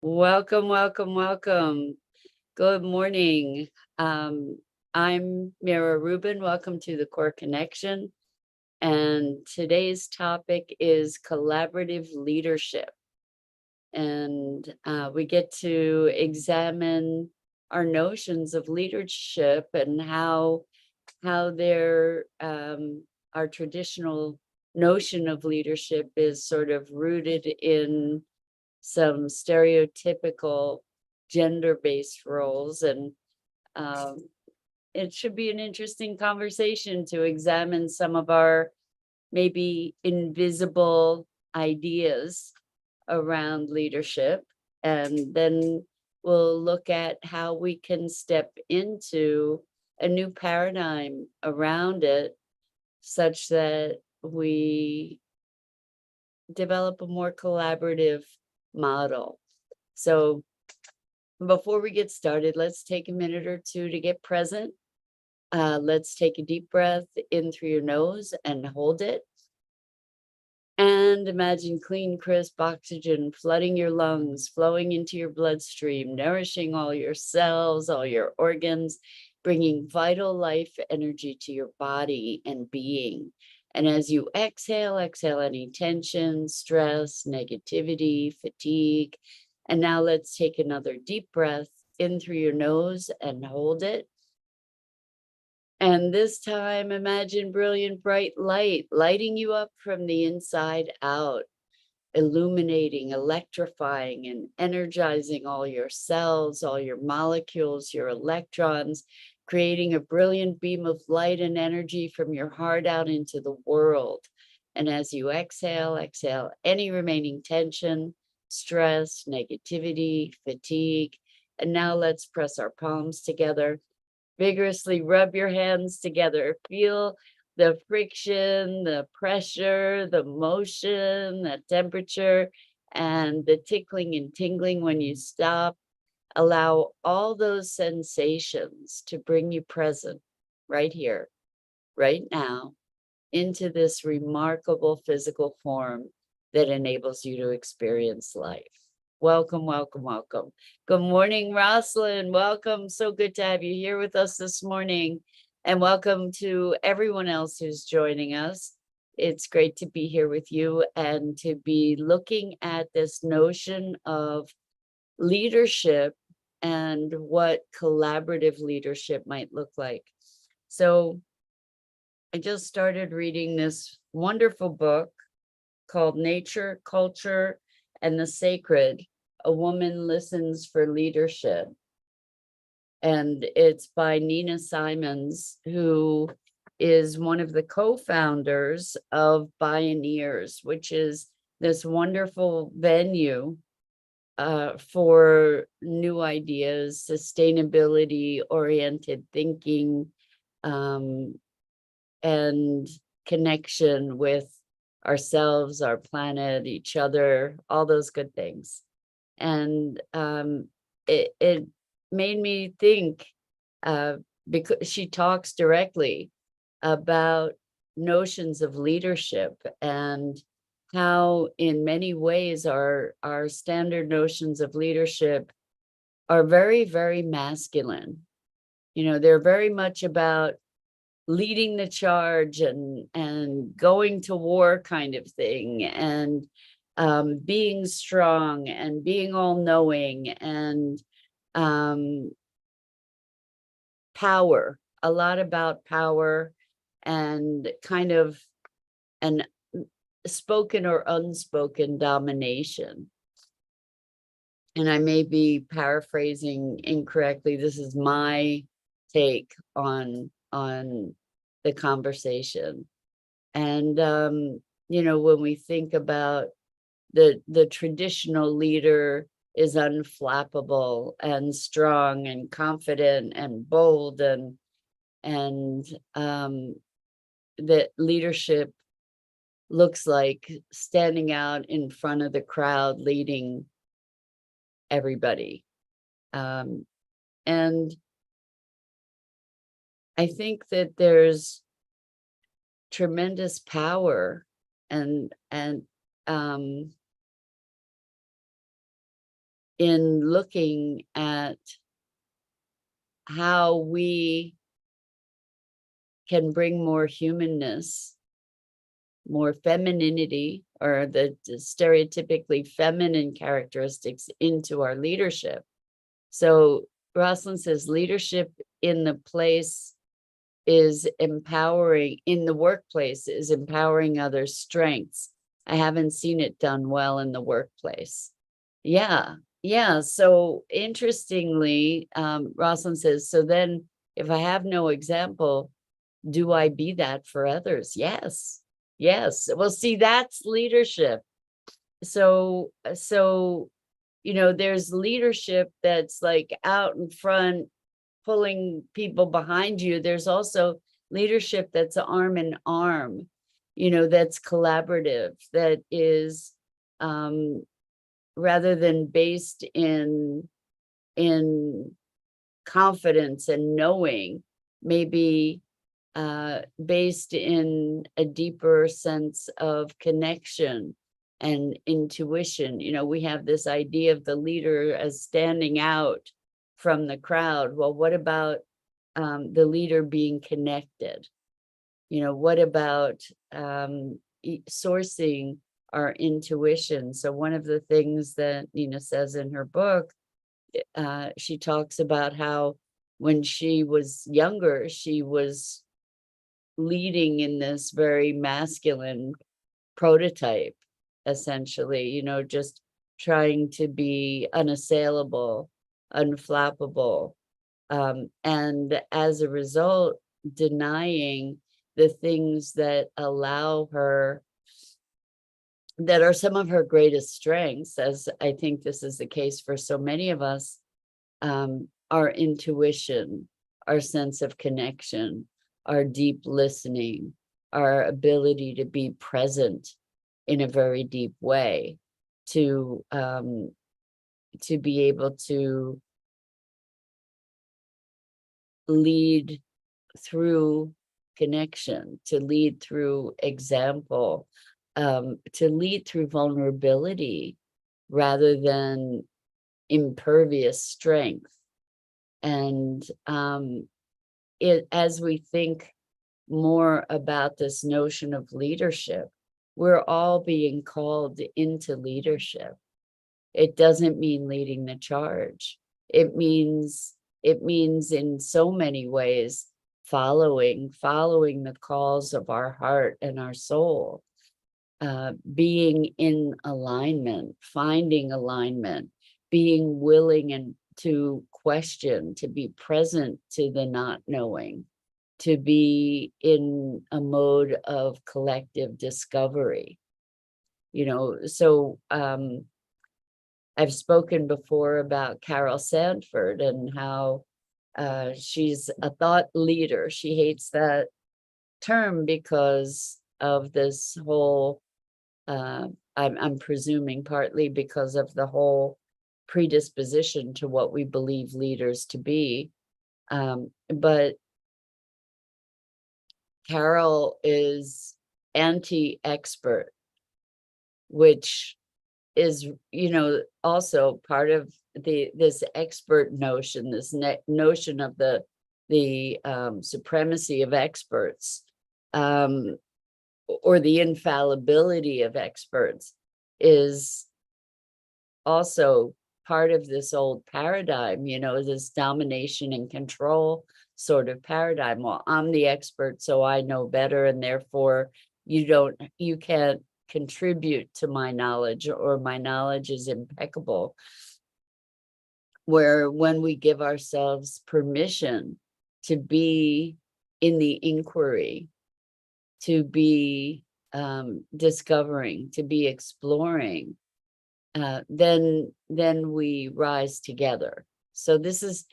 Welcome, welcome, welcome. Good morning. I'm Mira Rubin. Welcome to the Core Connection. And today's topic is collaborative leadership. And we get to examine our notions of leadership and how our traditional notion of leadership is sort of rooted in some stereotypical gender-based roles, and um, it should be an interesting conversation to examine some of our maybe invisible ideas around leadership, and then we'll look at how we can step into a new paradigm around it such that we develop a more collaborative model. So before we get started, let's take a minute or two to get present. Let's take a deep breath in through your nose and hold it. And imagine clean, crisp oxygen flooding your lungs, flowing into your bloodstream, nourishing all your cells, all your organs, bringing vital life energy to your body and being. And as you exhale, exhale any tension, stress, negativity, fatigue. And now let's take another deep breath in through your nose and hold it. And this time, imagine brilliant, bright light lighting you up from the inside out, illuminating, electrifying, and energizing all your cells, all your molecules, your electrons, creating a brilliant beam of light and energy from your heart out into the world. And as you exhale, exhale any remaining tension, stress, negativity, fatigue. And now let's press our palms together. Vigorously rub your hands together. Feel the friction, the pressure, the motion, the temperature, and the tickling and tingling when you stop. Allow all those sensations to bring you present right here, right now, into this remarkable physical form that enables you to experience life. Welcome, welcome, welcome. Good morning, Rosalind. Welcome. So good to have you here with us this morning. And welcome to everyone else who's joining us. It's great to be here with you and to be looking at this notion of leadership and what collaborative leadership might look like. So I just started reading this wonderful book called Nature, Culture, and the Sacred: A Woman Listens for Leadership. And it's by Nina Simons, who is one of the co-founders of Bioneers, which is this wonderful venue for new ideas, sustainability-oriented thinking, and connection with ourselves, our planet, each other, all those good things. And it made me think, because she talks directly about notions of leadership and how in many ways our standard notions of leadership are very, very masculine. You know, they're very much about leading the charge and going to war kind of thing, and being strong and being all-knowing, and power, a lot about power and kind of an spoken or unspoken domination. And I may be paraphrasing incorrectly. This is my take on the conversation. And you know, when we think about the traditional leader is unflappable and strong and confident and bold, and that leadership looks like standing out in front of the crowd leading everybody. And I think that there's tremendous power and in looking at how we can bring more humanness, more femininity, or the stereotypically feminine characteristics into our leadership. So Rosalind says leadership in the place is empowering, in the workplace is empowering others' strengths. I haven't seen it done well in the workplace. Yeah, yeah. So interestingly, Rosalind says, so then if I have no example, do I be that for others? Yes, yes. Well, see, that's leadership. So, there's leadership that's like out in front, pulling people behind you. There's also leadership that's arm in arm, that's collaborative, that is rather than based in confidence and knowing, maybe based in a deeper sense of connection and intuition. We have this idea of the leader as standing out from the crowd. Well, what about the leader being connected? What about sourcing our intuition? So one of the things that Nina says in her book, she talks about how when she was younger, she was leading in this very masculine prototype, essentially, just trying to be unassailable, unflappable. And as a result, denying the things that allow her, that are some of her greatest strengths, as I think this is the case for so many of us, our intuition, our sense of connection, our deep listening, our ability to be present in a very deep way, to be able to lead through connection, to lead through example, to lead through vulnerability rather than impervious strength. And as we think more about this notion of leadership, we're all being called into leadership. It doesn't mean leading the charge. It means in so many ways following the calls of our heart and our soul, being in alignment, finding alignment, being willing and to question, to be present to the not knowing, to be in a mode of collective discovery. So I've spoken before about Carol Sanford and how she's a thought leader. She hates that term because of this whole, I'm presuming partly because of the whole predisposition to what we believe leaders to be. But Carol is anti-expert, which is, also part of this expert notion, this notion of the supremacy of experts, or the infallibility of experts, is also part of this old paradigm, this domination and control sort of paradigm. Well, I'm the expert, so I know better, and therefore you can't contribute to my knowledge, or my knowledge is impeccable. Where when we give ourselves permission to be in the inquiry, to be discovering, to be exploring, then we rise together. So this is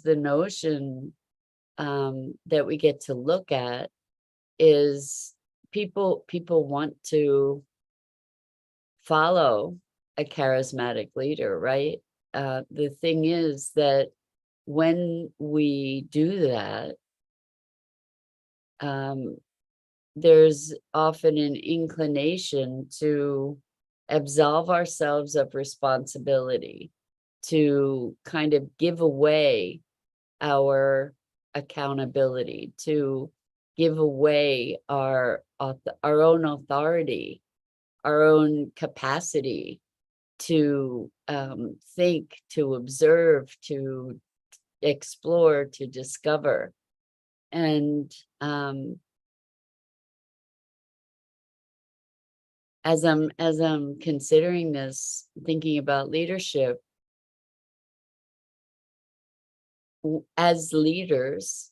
the notion that we get to look at, is people want to follow a charismatic leader, right? The thing is that when we do that, there's often an inclination to absolve ourselves of responsibility, to kind of give away our accountability, to give away our own authority, our own capacity to think, to observe, to explore, to discover. And as I'm considering this, thinking about leadership, as leaders,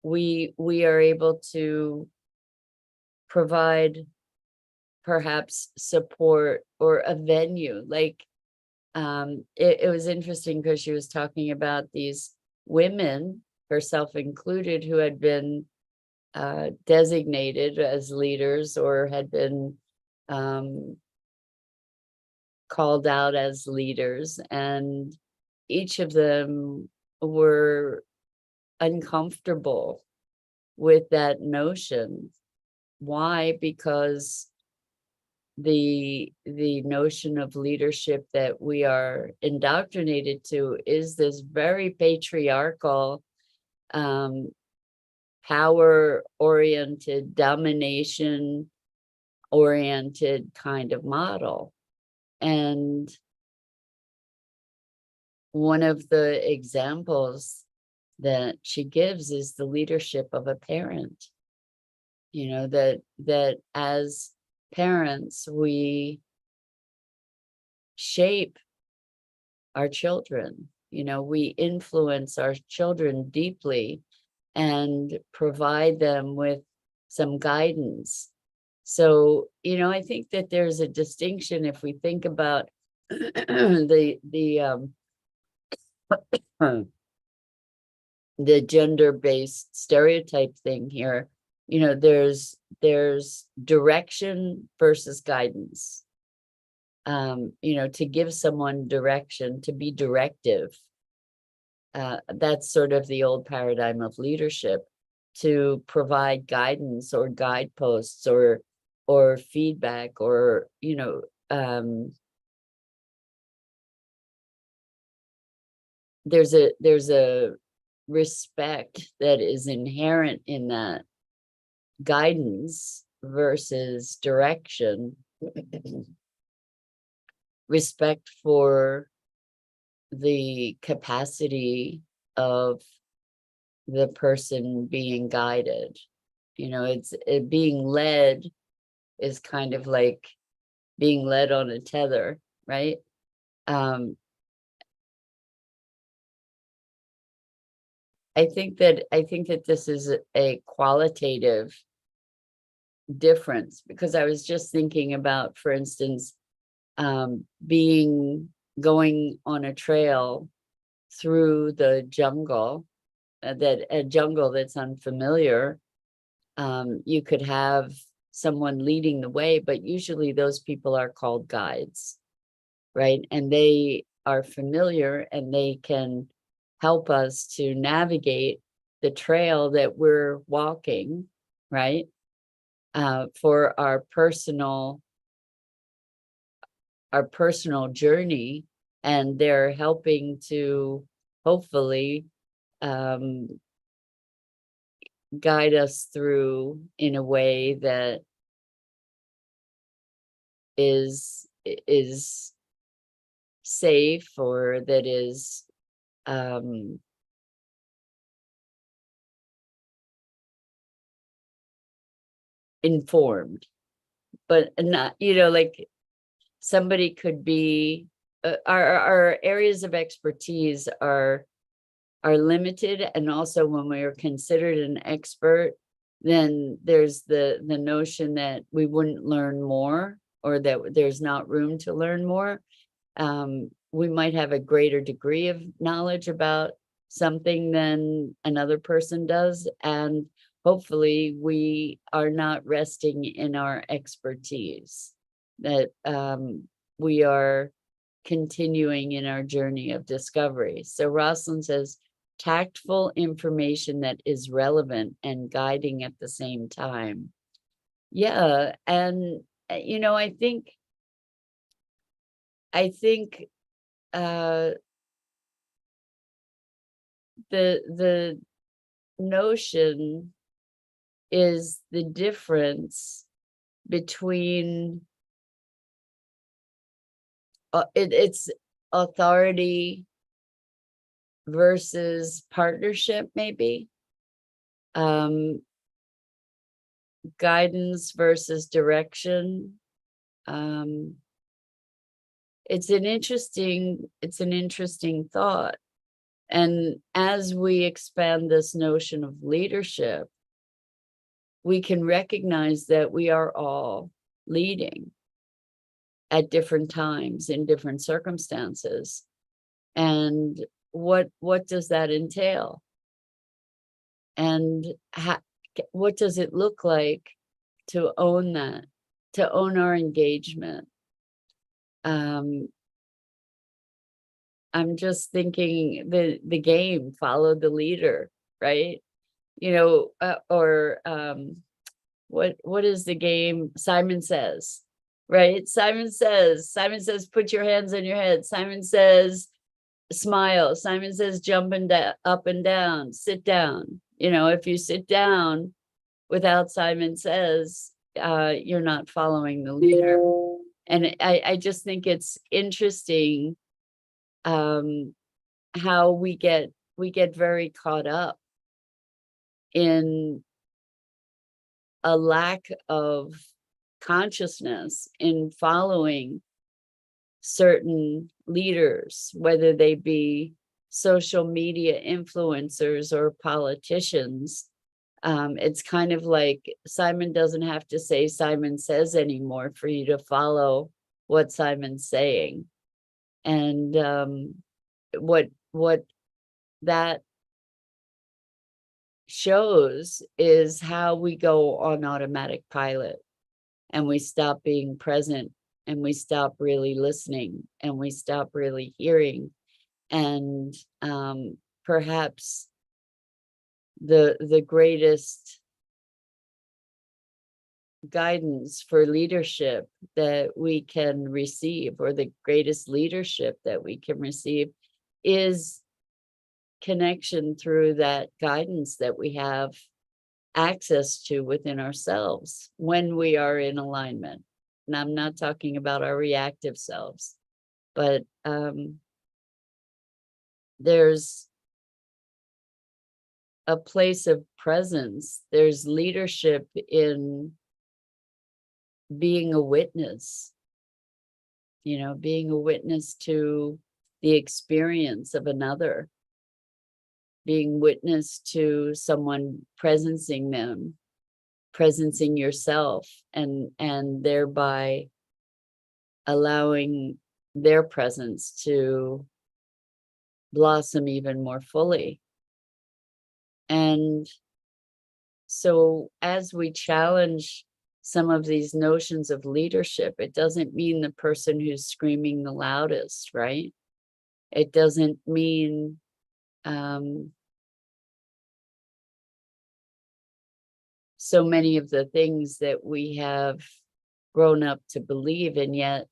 we are able to provide perhaps support or a venue. Like it was interesting because she was talking about these women, herself included, who had been designated as leaders or had been called out as leaders, and each of them were uncomfortable with that notion. Why? Because the notion of leadership that we are indoctrinated to is this very patriarchal, power-oriented, domination-oriented kind of model. And one of the examples that she gives is the leadership of a parent. You know, that as parents, we shape our children. You know, we influence our children deeply and provide them with some guidance. So, you know, I think that there's a distinction if we think about the gender-based stereotype thing here. You know, there's direction versus guidance. You know, to give someone direction, to be directive. That's sort of the old paradigm of leadership. To provide guidance or guideposts or feedback, or, you know, there's a respect that is inherent in that guidance versus direction. Respect for the capacity of the person being guided. You know, being led is kind of like being led on a tether, right? I think that this is a qualitative difference, because I was just thinking about, for instance, going on a trail through the jungle, a jungle that's unfamiliar. You could have someone leading the way, but usually those people are called guides, right? And they are familiar and they can help us to navigate the trail that we're walking, right? For our personal journey, and they're helping to hopefully guide us through in a way that is safe, or that is informed, but not, you know, like somebody could be our areas of expertise are limited, and also when we are considered an expert, then there's the notion that we wouldn't learn more, or that there's not room to learn more. We might have a greater degree of knowledge about something than another person does, and hopefully we are not resting in our expertise, that we are continuing in our journey of discovery. So Rosalind says, tactful information that is relevant and guiding at the same time. Yeah, and you know, I think uh, the notion is the difference between it's authority versus partnership, maybe, um, guidance versus direction. Um, it's an interesting thought. And as we expand this notion of leadership, we can recognize that we are all leading at different times in different circumstances. And what does that entail? And what does it look like to own that, to own our engagement? I'm just thinking the game, follow the leader, right? You know, or what is the game? Simon Says, right? Simon says, put your hands on your head. Simon Says, smile. Simon Says, jump and up and down, sit down. You know, if you sit down without Simon Says, you're not following the leader. And I just think it's interesting how we get very caught up in a lack of consciousness in following certain leaders, whether they be social media influencers or politicians. It's kind of like Simon doesn't have to say Simon Says anymore for you to follow what Simon's saying. And what that shows is how we go on automatic pilot, and we stop being present, and we stop really listening, and we stop really hearing. And perhaps the greatest guidance for leadership that we can receive, or the greatest leadership that we can receive, is connection through that guidance that we have access to within ourselves when we are in alignment. And I'm not talking about our reactive selves, but there's a place of presence. There's leadership in being a witness, you know, being a witness to the experience of another, being witness to someone presencing them, presencing yourself, and thereby allowing their presence to blossom even more fully. And so as we challenge some of these notions of leadership, it doesn't mean the person who's screaming the loudest, right? It doesn't mean so many of the things that we have grown up to believe, and yet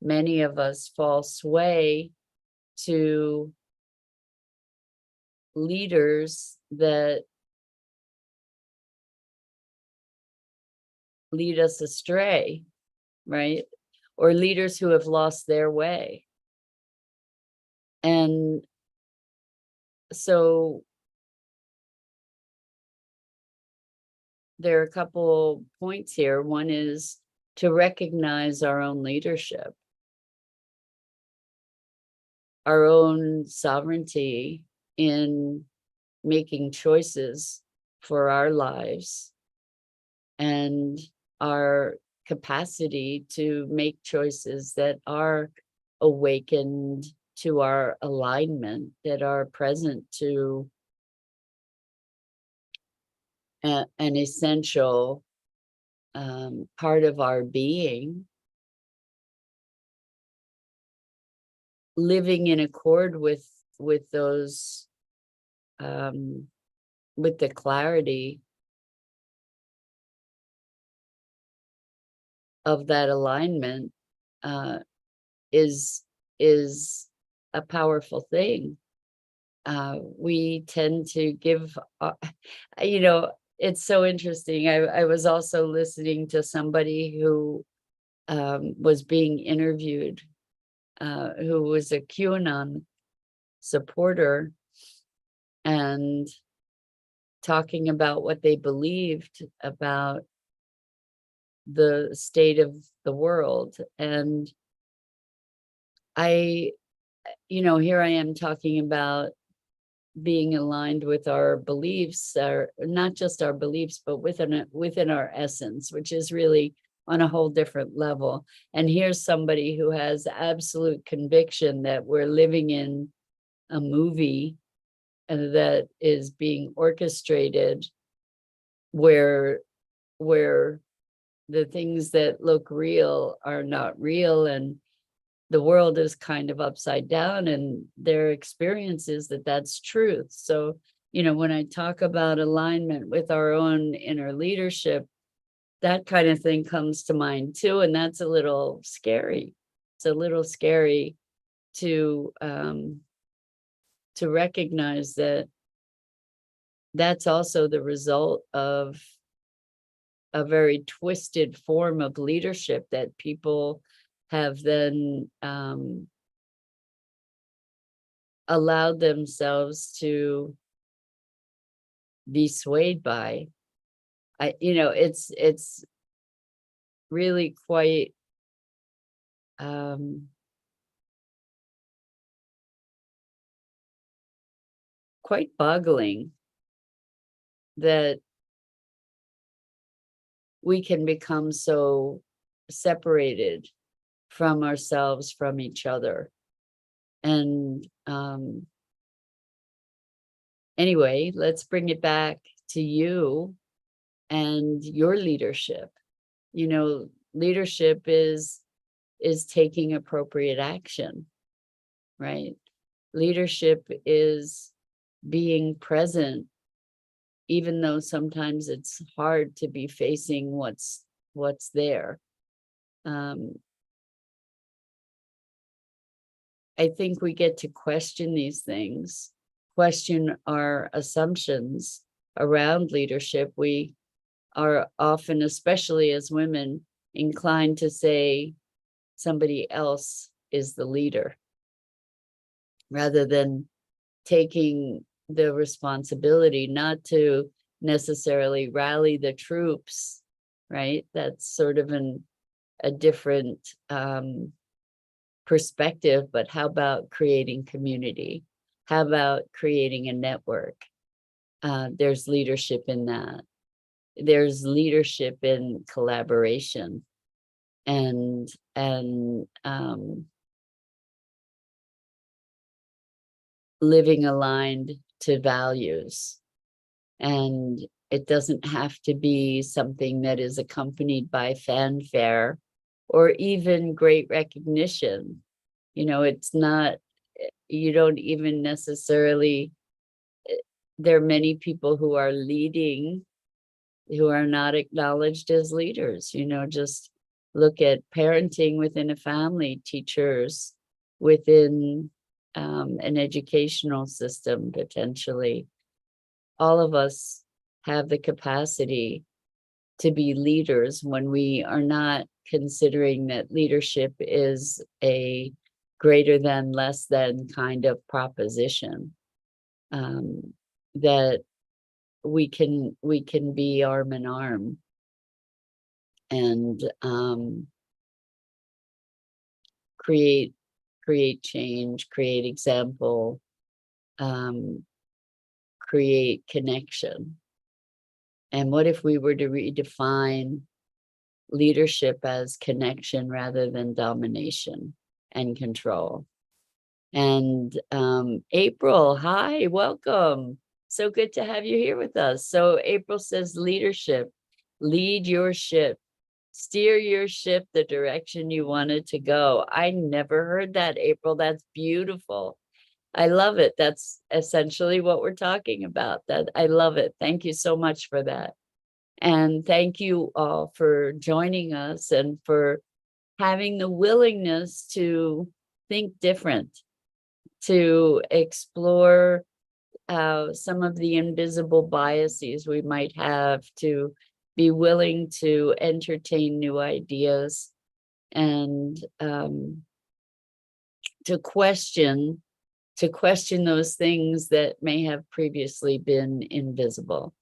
many of us fall sway to leaders that lead us astray, right? Or leaders who have lost their way. And so there are a couple points here. One is to recognize our own leadership, our own sovereignty in making choices for our lives, and our capacity to make choices that are awakened to our alignment, that are present to an essential part of our being, living in accord with those with the clarity of that alignment is a powerful thing. We tend to give, it's so interesting. I was also listening to somebody who was being interviewed, who was a QAnon supporter, and talking about what they believed about the state of the world. And here I am talking about being aligned with our beliefs, or not just our beliefs, but within our essence, which is really on a whole different level. And here's somebody who has absolute conviction that we're living in a movie that is being orchestrated, where the things that look real are not real, and the world is kind of upside down, and their experience is that that's truth. So, when I talk about alignment with our own inner leadership, that kind of thing comes to mind too. And that's a little scary. It's a little scary to recognize that that's also the result of a very twisted form of leadership that people have then allowed themselves to be swayed by. It's really quite boggling that we can become so separated from ourselves, from each other. And anyway, let's bring it back to you and your leadership. Leadership is taking appropriate action, right? Leadership is being present, even though sometimes it's hard to be facing what's there. I think we get to question these things, question our assumptions around leadership. We are often, especially as women, inclined to say somebody else is the leader, rather than taking the responsibility, not to necessarily rally the troops, right? That's sort of a different perspective. But how about creating community? How about creating a network? There's leadership in that. There's leadership in collaboration and living aligned to values. And it doesn't have to be something that is accompanied by fanfare or even great recognition. It's not, you don't even necessarily, there are many people who are leading who are not acknowledged as leaders. Just look at parenting within a family, teachers within an educational system, potentially. All of us have the capacity to be leaders when we are not considering that leadership is a greater than, less than kind of proposition. That we can be arm in arm and create change, create example, create connection. And what if we were to redefine leadership as connection rather than domination and control? And April, hi, welcome. So good to have you here with us. So April says leadership, lead your ship, steer your ship the direction you want it to go. I never heard that, April. That's beautiful. I love it. That's essentially what we're talking about. That I love it. Thank you so much for that. And thank you all for joining us and for having the willingness to think different, to explore some of the invisible biases we might have, to be willing to entertain new ideas, and to question those things that may have previously been invisible.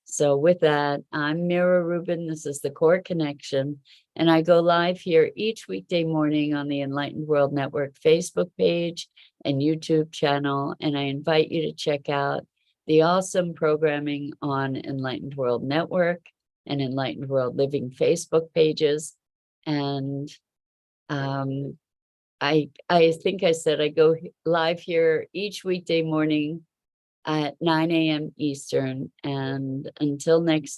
So with that, I'm Mira Rubin. This is the Core Connection, and I go live here each weekday morning on the Enlightened World Network Facebook page and YouTube channel. And I invite you to check out the awesome programming on Enlightened World Network and Enlightened World Living Facebook pages. And I think I said I go live here each weekday morning at 9 a.m. Eastern. And until next